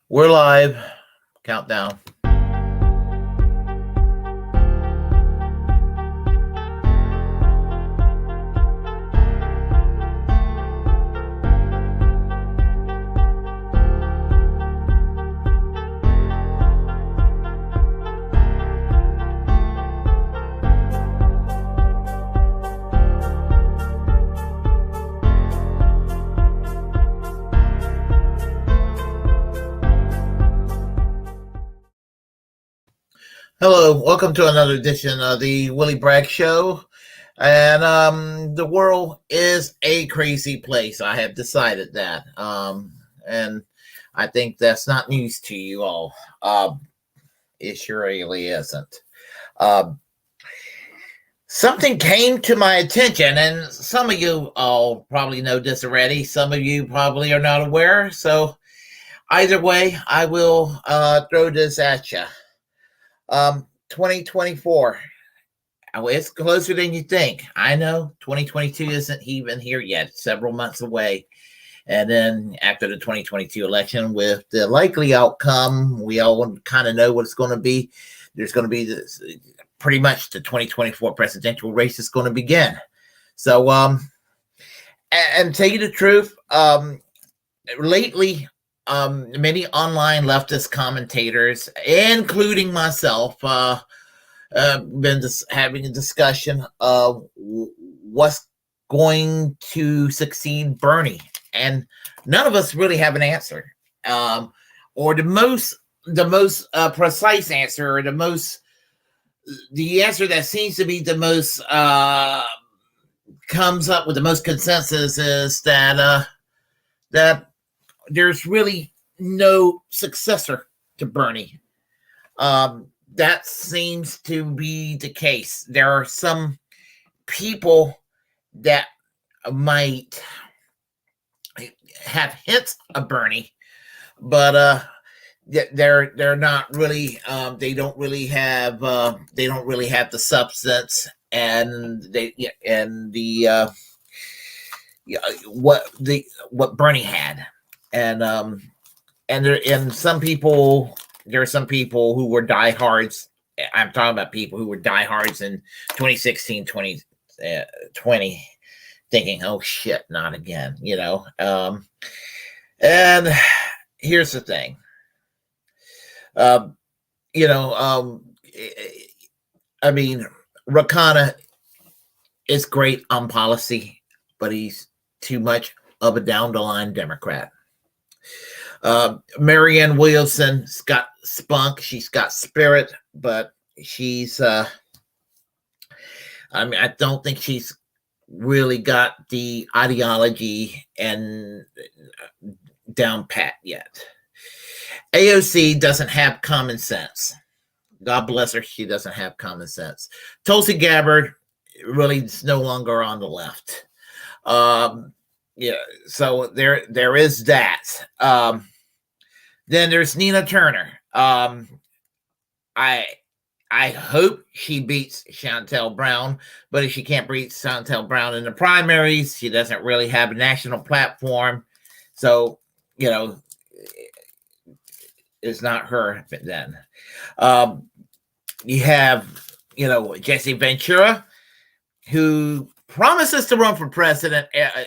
We're live. Countdown. Hello, welcome to another edition of the Willie Bragg Show. And the world is a crazy place. I have decided that. And I think that's not news to you all. It sure really isn't. Something came to my attention, and some of you all probably know this already. Some of you probably are not aware. So either way, I will throw this at you. 2024. It's closer than you think. I know 2022 isn't even here yet, several months away. And then after the 2022 election, with the likely outcome, we all kind of know what it's going to be. There's going to be this, pretty much the 2024 presidential race is going to begin. So, and tell you the truth, lately, many online leftist commentators, including myself, been having a discussion of what's going to succeed Bernie, and none of us really have an answer, or the most precise answer, or the answer that seems to be the most comes up with the most consensus is that there's really no successor to Bernie. That seems to be the case. There are some people that might have hints of Bernie, but they're not really. They don't really have the substance and what Bernie had. And some people, there are some people who were diehards. I'm talking about people who were diehards in 2016, 2020, thinking, "Oh shit, not again," And here's the thing, I mean, Rakana is great on policy, but he's too much of a down the line Democrat. Marianne Williamson's got spunk, she's got spirit, but she's I don't think she's really got the ideology and down pat yet. AOC doesn't have common sense. God bless her, she doesn't have common sense. Tulsi Gabbard really is no longer on the left. So there is that. Then there's Nina Turner. I hope she beats Chantel Brown, but if she can't beat Chantel Brown in the primaries, she doesn't really have a national platform. So, it's not her then. You have, Jesse Ventura, who promises to run for president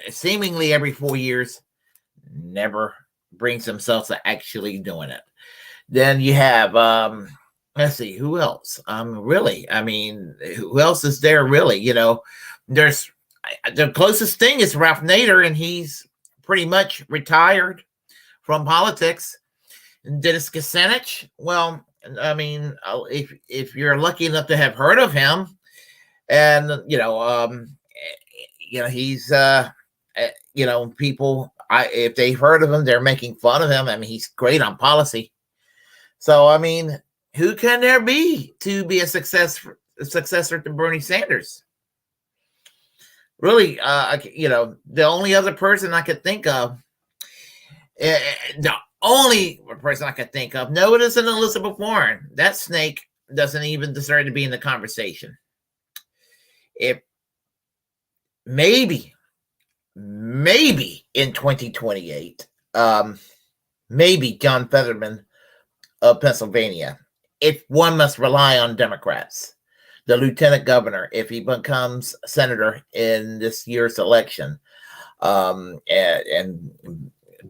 seemingly every 4 years, never brings himself to actually doing it. Then you have, let's see, who else? Who else is there really? There's the closest thing is Ralph Nader, and he's pretty much retired from politics. And Dennis Kucinich, well, if you're lucky enough to have heard of him, and he's people, if they've heard of him, they're making fun of him. He's great on policy. So who can there be to be a successor to Bernie Sanders? Really, the only other person I could think of, no, it isn't Elizabeth Warren. That snake doesn't even deserve to be in the conversation. If maybe in 2028, maybe John Fetterman of Pennsylvania, if one must rely on Democrats. The lieutenant governor, if he becomes senator in this year's election, and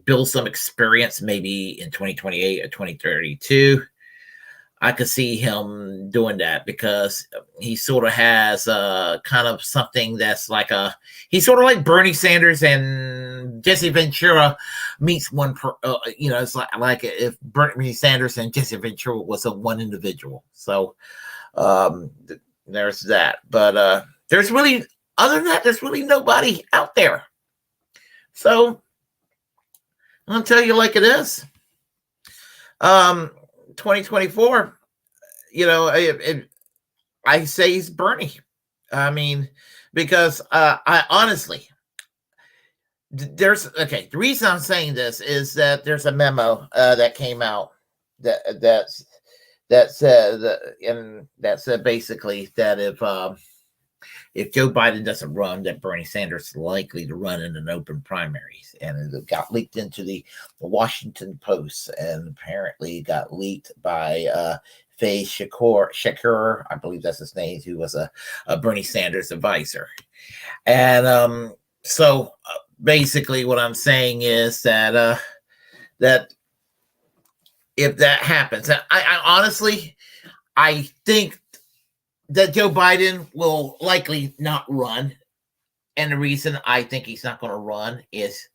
build some experience maybe in 2028 or 2032, I could see him doing that because he sort of has kind of something that's like he's sort of like Bernie Sanders and Jesse Ventura meets one, it's like if Bernie Sanders and Jesse Ventura was a one individual. So there's that. But there's really, other than that, there's really nobody out there. So I'll tell you like it is. 2024, I say he's Bernie. I mean, because I honestly, the reason I'm saying this is that there's a memo that came out that said basically that if Joe Biden doesn't run, that Bernie Sanders is likely to run in an open primaries. And it got leaked into the Washington Post, and apparently got leaked by Faye Shakur, I believe that's his name, who was a Bernie Sanders advisor. And so basically what I'm saying is that that if that happens, I honestly, I think that Joe Biden will likely not run. And the reason I think he's not going to run is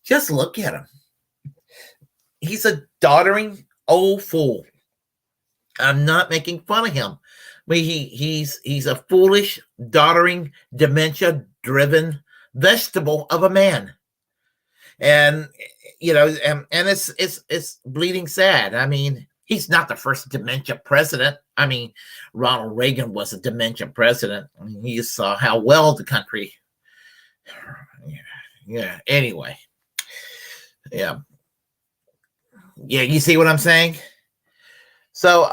just look at him. He's a doddering old fool. I'm not making fun of him. I mean, he's a foolish, doddering, dementia-driven vegetable of a man. And and it's bleeding sad. I mean, he's not the first dementia president. I mean, Ronald Reagan was a dementia president. I mean, you saw how well the country. Yeah. Anyway. Yeah. You see what I'm saying? So,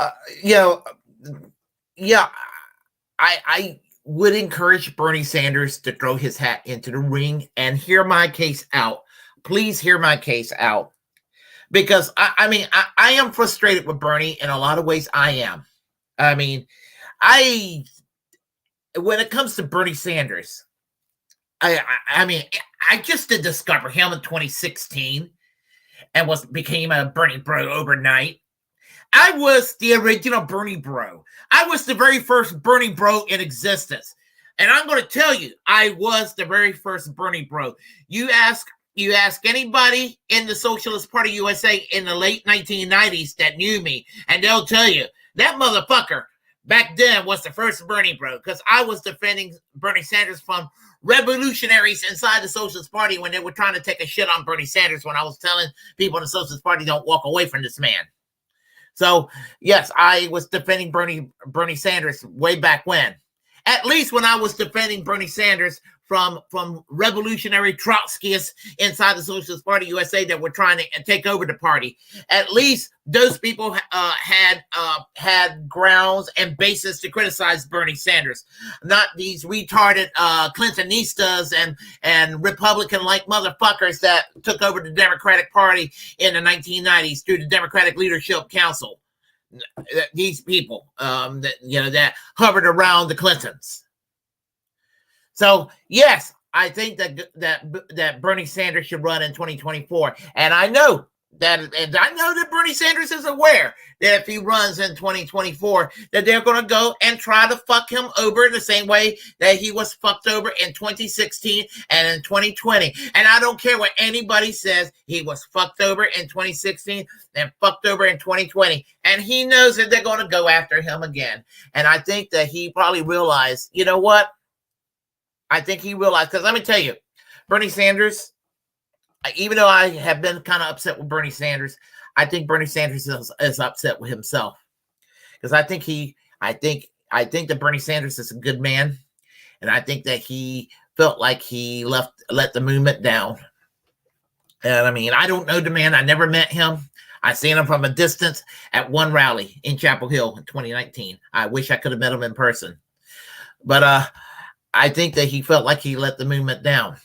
I would encourage Bernie Sanders to throw his hat into the ring and hear my case out. Please hear my case out. Because, I am frustrated with Bernie in a lot of ways. I am. I mean, when it comes to Bernie Sanders, I just did discover him in 2016 and became a Bernie bro overnight. I was the original Bernie bro. I was the very first Bernie bro in existence. And I'm going to tell you, I was the very first Bernie bro. You ask anybody in the Socialist Party USA in the late 1990s that knew me, and they'll tell you that motherfucker back then was the first Bernie bro, because I was defending Bernie Sanders from revolutionaries inside the Socialist Party when they were trying to take a shit on Bernie Sanders, when I was telling people in the Socialist Party don't walk away from this man. So, yes, I was defending Bernie Sanders way back when. At least when I was defending Bernie Sanders from revolutionary Trotskyists inside the Socialist Party USA that were trying to take over the party. At least those people had grounds and basis to criticize Bernie Sanders, not these retarded Clintonistas and Republican-like motherfuckers that took over the Democratic Party in the 1990s through the Democratic Leadership Council. These people that hovered around the Clintons. So yes, I think that Bernie Sanders should run in 2024, and I know that Bernie Sanders is aware that if he runs in 2024, that they're going to go and try to fuck him over the same way that he was fucked over in 2016 and in 2020. And I don't care what anybody says, he was fucked over in 2016 and fucked over in 2020. And he knows that they're going to go after him again. And I think that he probably realized, you know what? I think he realized, because let me tell you, Bernie Sanders, even though I have been kind of upset with Bernie Sanders, I think Bernie Sanders is upset with himself, because I think that Bernie Sanders is a good man, and I think that he felt like he let the movement down. And I mean, I don't know the man. I never met him. I seen him from a distance at one rally in Chapel Hill in 2019. I wish I could have met him in person, but I think that he felt like he let the movement down.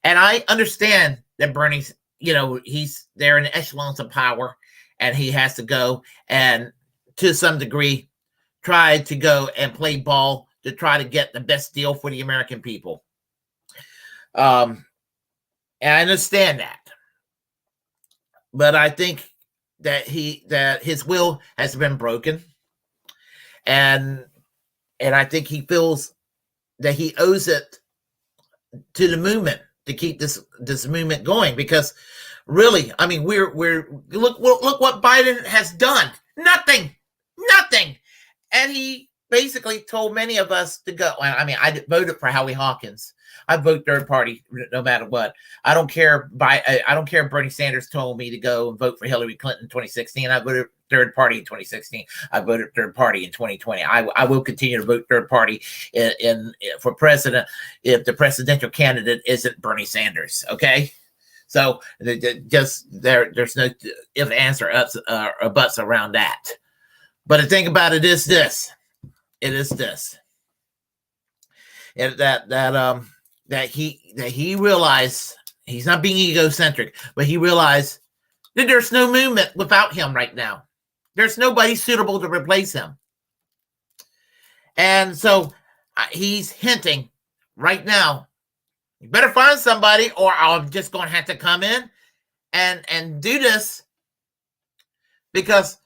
And I understand that Bernie he's there in the echelons of power, and he has to go and, to some degree, try to go and play ball to try to get the best deal for the American people. And I understand that, but I think that his will has been broken, and I think he feels that he owes it to the movement to keep this movement going, because really, I mean, we're look what Biden has done. Nothing. And he basically told many of us to go. I mean, I voted for Howie Hawkins. I vote third party no matter what. I don't care if Bernie Sanders told me to go and vote for Hillary Clinton in 2016. I voted third party in 2016. I voted third party in 2020. I will continue to vote third party for president if the presidential candidate isn't Bernie Sanders. Okay, so there's no if, answer, ups, or buts around that. But the thing about it is this: that he realized, he's not being egocentric, but he realized that there's no movement without him right now. There's nobody suitable to replace him. And so he's hinting right now, you better find somebody, or I'm just going to have to come in and do this, because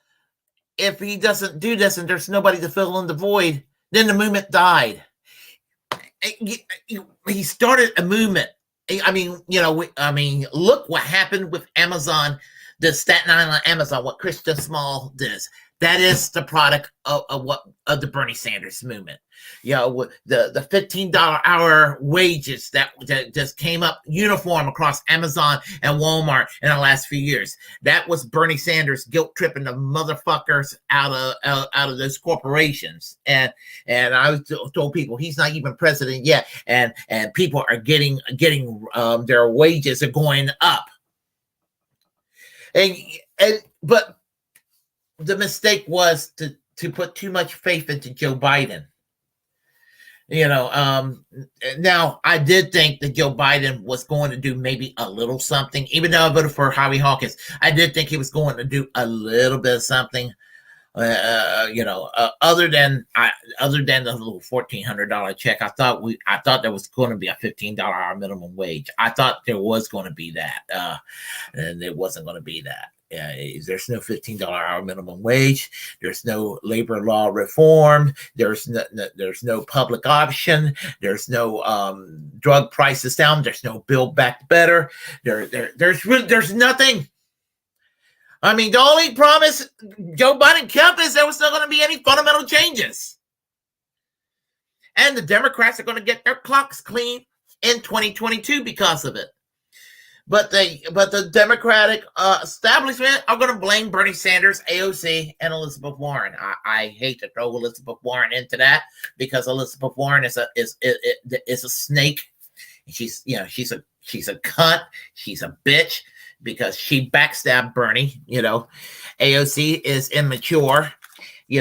if he doesn't do this and there's nobody to fill in the void, then the movement died. He started a movement. I mean, look what happened with Amazon, the Staten Island Amazon, what Christian Small does. That is the product of the Bernie Sanders movement. The $15 hour wages that just came up uniform across Amazon and Walmart in the last few years. That was Bernie Sanders guilt tripping the motherfuckers out of those corporations. And I told people he's not even president yet, and people are getting their wages are going up. But the mistake was to put too much faith into Joe Biden. Now I did think that Joe Biden was going to do maybe a little something, even though I voted for Howie Hawkins. I did think he was going to do a little bit of something, other than the little $1,400 check. I thought there was going to be a $15 hour minimum wage. I thought there was going to be that, and it wasn't going to be that. There's no $15 hour minimum wage. There's no labor law reform. There's no public option. There's no drug prices down. There's no Build Back Better. There's nothing. I mean, the only promise Joe Biden kept is there was not going to be any fundamental changes. And the Democrats are going to get their clocks clean in 2022 because of it. But the Democratic establishment are going to blame Bernie Sanders, AOC, and Elizabeth Warren. I hate to throw Elizabeth Warren into that, because Elizabeth Warren is a snake. She's a cunt. She's a bitch, because she backstabbed Bernie. AOC is immature. She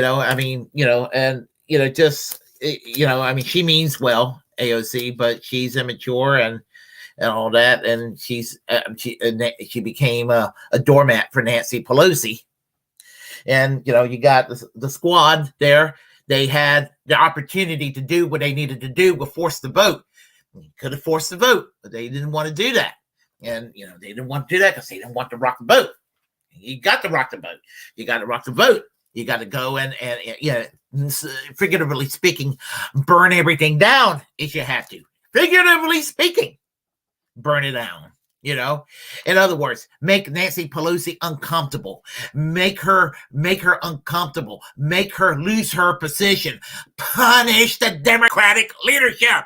means well, AOC, but she's immature and all that, and she became a doormat for Nancy Pelosi. And you got the squad there. They had the opportunity to do what they needed to do, with force the vote. Could have forced the vote, but they didn't want to do that. And they didn't want to do that because they didn't want to rock the boat. You got to rock the boat. You got to rock the boat. You got to go and figuratively speaking, burn everything down if you have to. Figuratively speaking, burn it down. In other words, make Nancy Pelosi uncomfortable, make her uncomfortable, make her lose her position, punish the Democratic leadership.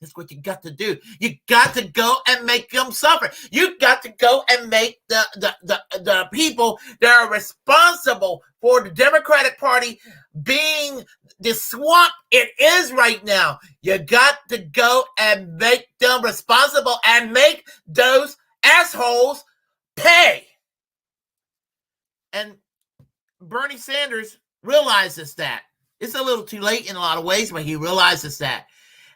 That's what you got to do. You got to go and make them suffer. You got to go and make the people that are responsible for the Democratic Party being the swamp it is right now. You got to go and make them responsible and make those assholes pay. And Bernie Sanders realizes that. It's a little too late in a lot of ways, but he realizes that.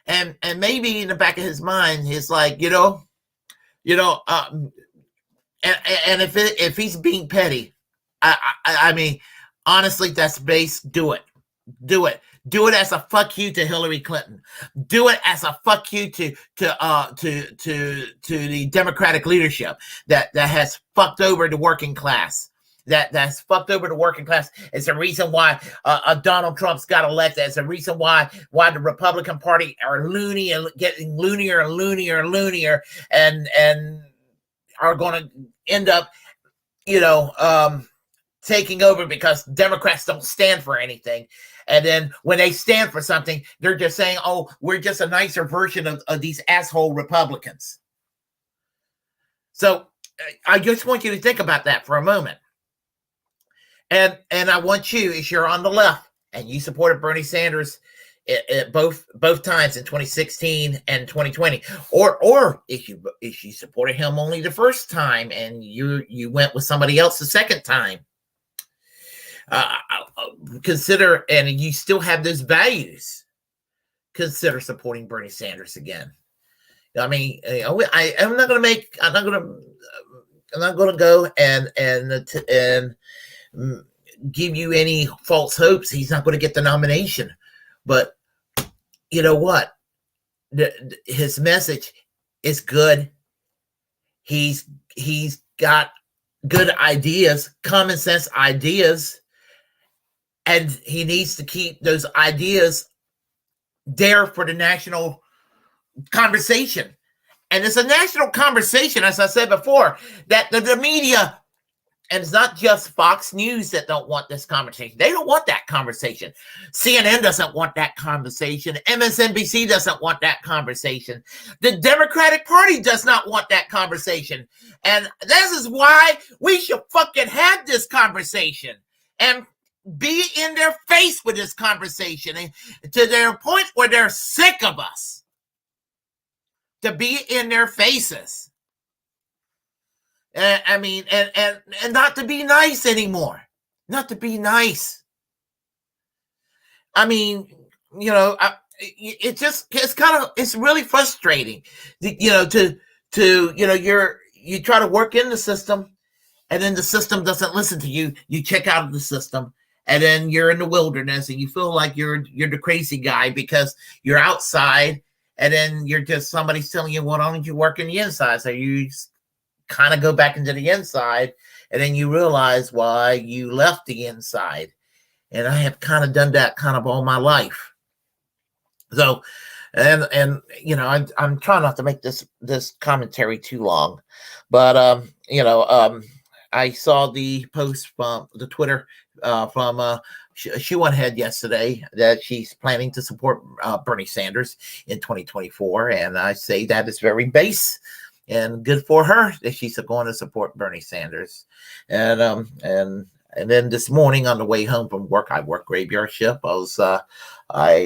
And maybe in the back of his mind, he's like, and if he's being petty, I mean, honestly, that's base. Do it. Do it as a fuck you to Hillary Clinton. Do it as a fuck you to the Democratic leadership that has fucked over the working class. That's fucked over the working class. It's the reason why Donald Trump's got elected. It's the reason why the Republican Party are loony and getting loonier and loonier and loonier, and are going to end up, taking over because Democrats don't stand for anything. And then when they stand for something, they're just saying, oh, we're just a nicer version of these asshole Republicans. So I just want you to think about that for a moment. And I want you, if you're on the left and you supported Bernie Sanders both times in 2016 and 2020, or if you supported him only the first time and you went with somebody else the second time, consider, and you still have those values, consider supporting Bernie Sanders again. I mean, I'm not going to go and give you any false hopes. He's not going to get the nomination, but you know what? His message is good. He's got good ideas, common sense ideas. And he needs to keep those ideas there for the national conversation. And it's a national conversation, as I said before, that the media, and it's not just Fox News that don't want this conversation. They don't want that conversation. CNN doesn't want that conversation. MSNBC doesn't want that conversation. The Democratic Party does not want that conversation. And this is why we should fucking have this conversation. And be in their face with this conversation, and to their point where they're sick of us, to be in their faces. I mean, and not to be nice anymore, not to be nice. I mean, it's really frustrating, you try to work in the system, and then the system doesn't listen to you. You check out of the system. And then you're in the wilderness and you feel like you're the crazy guy because you're outside, and then you're just, somebody's telling you, well, why don't you work in the inside? So you kind of go back into the inside, and then you realize why you left the inside. And I have kind of done that kind of all my life. So, and I'm trying not to make this commentary too long, but I saw the post from the Twitter from she went ahead yesterday that she's planning to support Bernie Sanders in 2024, and I say that is very base and good for her that she's going to support Bernie Sanders. And then this morning on the way home from work, I work graveyard shift. I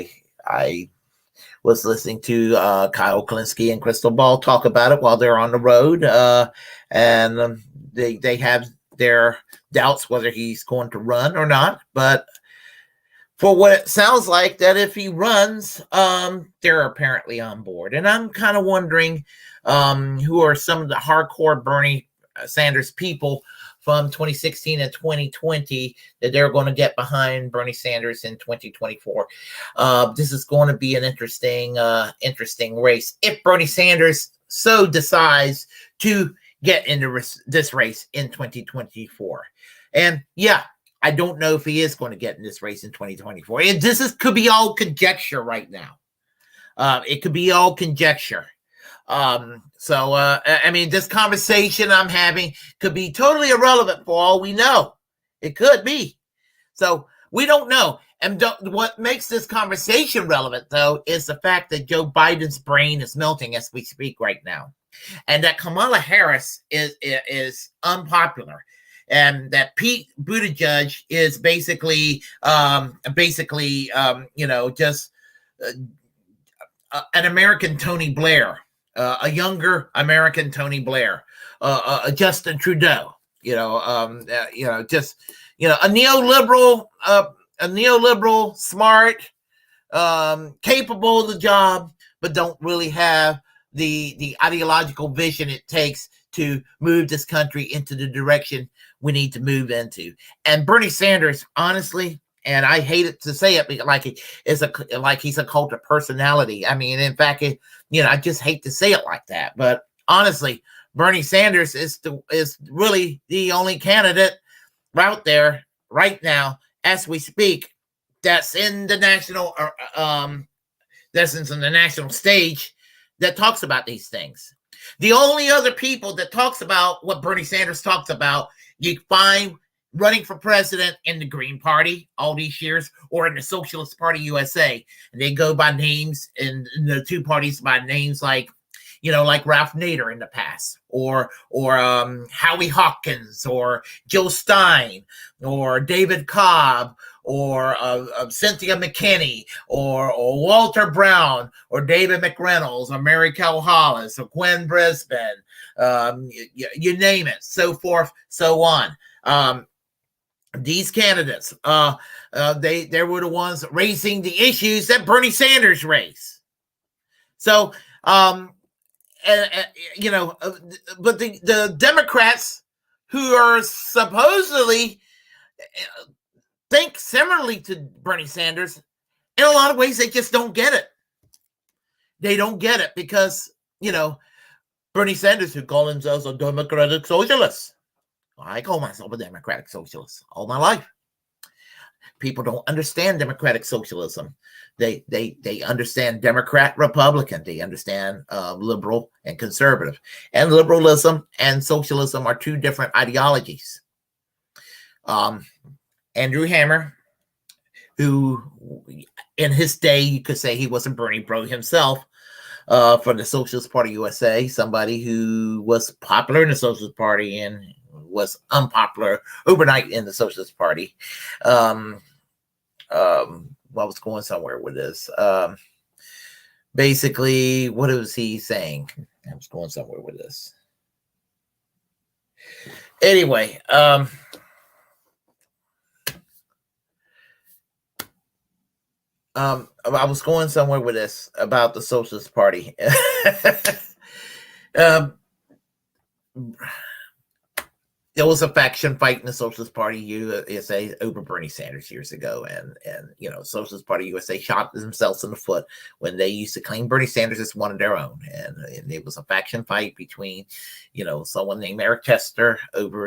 was listening to Kyle Klinsky and Crystal Ball talk about it while they're on the road, and they have their doubts whether he's going to run or not. But for what it sounds like, that if he runs, they're apparently on board. And I'm kind of wondering who are some of the hardcore Bernie Sanders people from 2016 and 2020 that they're going to get behind Bernie Sanders in 2024. This is going to be an interesting race if Bernie Sanders so decides to get into this race in 2024. And yeah, I don't know if he is going to get in this race in 2024. And could be all conjecture right now. It could be all conjecture. I mean, this conversation I'm having could be totally irrelevant for all we know. It could be. So we don't know. And what makes this conversation relevant, though, is the fact that Joe Biden's brain is melting as we speak right now, and that Kamala Harris is unpopular, and that Pete Buttigieg is basically just an American Tony Blair, a younger American Tony Blair, Justin Trudeau, a neoliberal, smart, capable of the job, but don't really have the ideological vision it takes to move this country into the direction we need to move into. And Bernie Sanders, honestly, and I hate it to say it, like he's a cult of personality. I mean, in fact, I just hate to say it like that, but honestly, Bernie Sanders is really the only candidate out there right now, as we speak, that's in the national stage that talks about these things. The only other people that talks about what Bernie Sanders talks about, you find running for president in the Green Party all these years, or in the Socialist Party USA. And they go by names, in the two parties by names like Ralph Nader in the past, or Howie Hawkins, or Joe Stein, or David Cobb, or Cynthia McKinney, or Walter Brown, or David McReynolds, or Mary Cal Hollis, or Gwen Brisbane, you name it, so forth, so on. These candidates, they were the ones raising the issues that Bernie Sanders raised. So, but the Democrats, who are supposedly think similarly to Bernie Sanders, in a lot of ways, they just don't get it. They don't get it because, Bernie Sanders, who call themselves a democratic socialist. I call myself a democratic socialist all my life. People don't understand democratic socialism. They understand Democrat, Republican. They understand liberal and conservative. And liberalism and socialism are two different ideologies. Andrew Hammer, who in his day, you could say he was a Bernie bro himself, from the Socialist Party USA, somebody who was popular in the Socialist Party and was unpopular overnight in the Socialist Party. I was going somewhere with this. Basically, what was he saying? I was going somewhere with this. Anyway, I was going somewhere with this about the Socialist Party. There was a faction fight in the Socialist Party USA over Bernie Sanders years ago, and Socialist Party USA shot themselves in the foot when they used to claim Bernie Sanders as one of their own, and it was a faction fight between, someone named Eric Tester over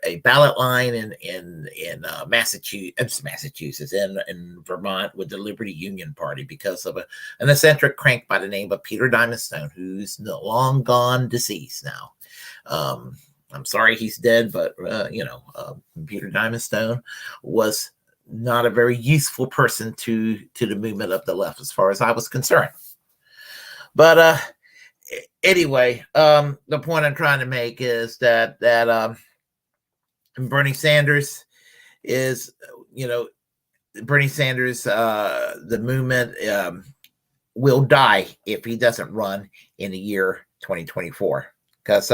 a ballot line in Massachusetts, in Vermont, with the Liberty Union Party, because of an eccentric crank by the name of Peter Diamond Stone, who's long gone deceased now. I'm sorry he's dead, but Peter Diamond Stone was not a very useful person to the movement of the left, as far as I was concerned. But anyway, the point I'm trying to make is that Bernie Sanders is, Bernie Sanders, the movement will die if he doesn't run in the year 2024, because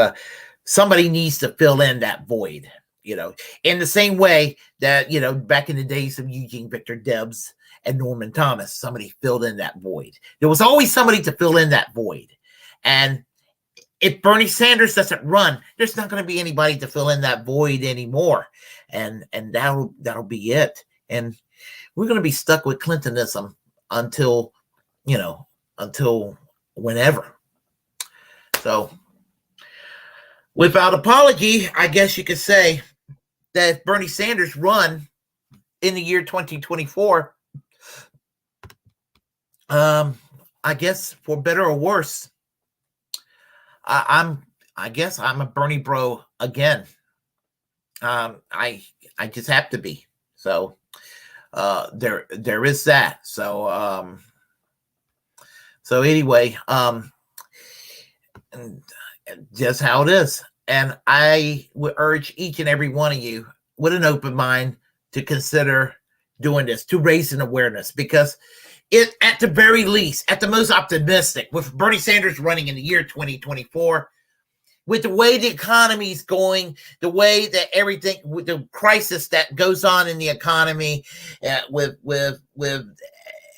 somebody needs to fill in that void, in the same way that, back in the days of Eugene Victor Debs and Norman Thomas, somebody filled in that void. There was always somebody to fill in that void. And if Bernie Sanders doesn't run, there's not going to be anybody to fill in that void anymore. And that'll be it. And we're going to be stuck with Clintonism until whenever. So, without apology, I guess you could say that if Bernie Sanders run in the year 2024, I guess for better or worse, I guess I'm a Bernie bro again. I just have to be. So there is that. So anyway, just how it is. And I would urge each and every one of you with an open mind to consider doing this, to raise an awareness, because it, at the very least, at the most optimistic, with Bernie Sanders running in the year 2024, with the way the economy is going, the way that everything, with the crisis that goes on in the economy, with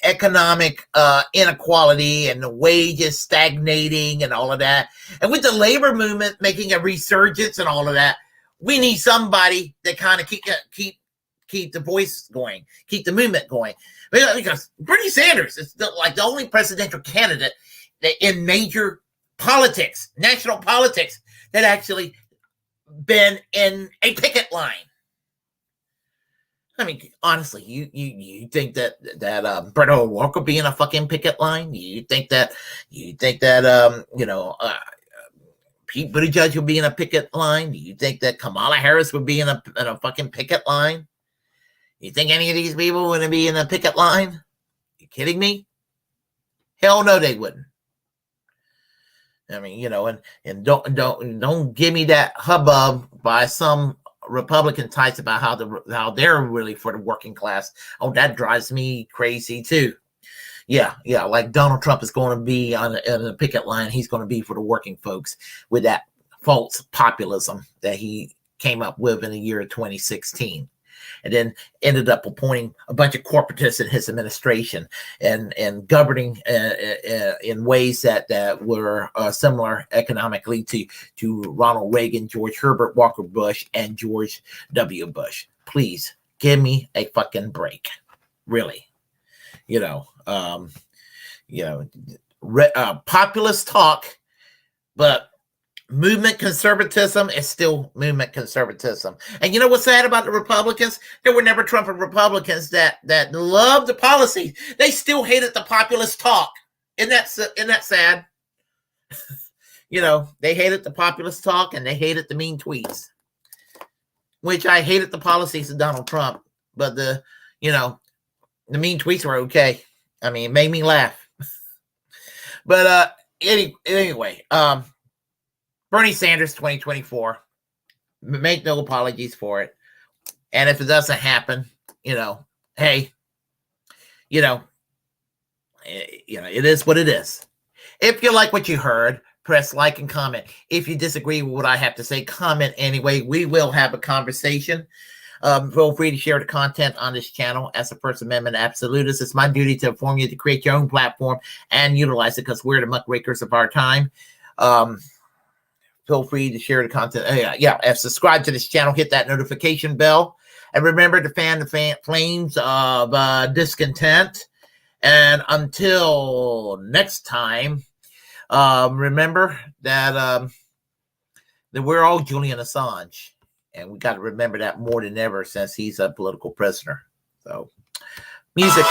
economic inequality and the wages stagnating and all of that. And with the labor movement making a resurgence and all of that, we need somebody that kind of keep the voice going, keep the movement going. Because Bernie Sanders is like the only presidential candidate that in major politics, national politics, that actually been in a picket line. I mean, honestly, you think that Beto O'Rourke will be in a fucking picket line? You think that Pete Buttigieg will be in a picket line? Do you think that Kamala Harris would be in a fucking picket line? You think any of these people would be in a picket line? You kidding me? Hell no, they wouldn't. I mean, and don't give me that hubbub by some Republican types about how they're really for the working class. Oh, that drives me crazy too. Yeah, like Donald Trump is going to be on a picket line. He's going to be for the working folks with that false populism that he came up with in the year 2016. And then ended up appointing a bunch of corporatists in his administration and governing in ways that were similar economically to Ronald Reagan, George Herbert Walker Bush, and George W. Bush. Please give me a fucking break, really. Populist talk, but movement conservatism is still movement conservatism. And you know what's sad about the Republicans? There were never Trump Republicans that loved the policy. They still hated the populist talk. Isn't that sad? They hated the populist talk and they hated the mean tweets. Which I hated the policies of Donald Trump, but the mean tweets were okay. I mean, it made me laugh. But anyway, Bernie Sanders 2024, make no apologies for it. And if it doesn't happen, hey, it is what it is. If you like what you heard, press like and comment. If you disagree with what I have to say, comment anyway. We will have a conversation. Feel free to share the content on this channel. As a First Amendment absolutist, it's my duty to inform you to create your own platform and utilize it because we're the muckrakers of our time. Feel free to share the content. And subscribe to this channel. Hit that notification bell. And remember to fan the flames of discontent. And until next time, remember that we're all Julian Assange. And we got to remember that more than ever since he's a political prisoner. So, music.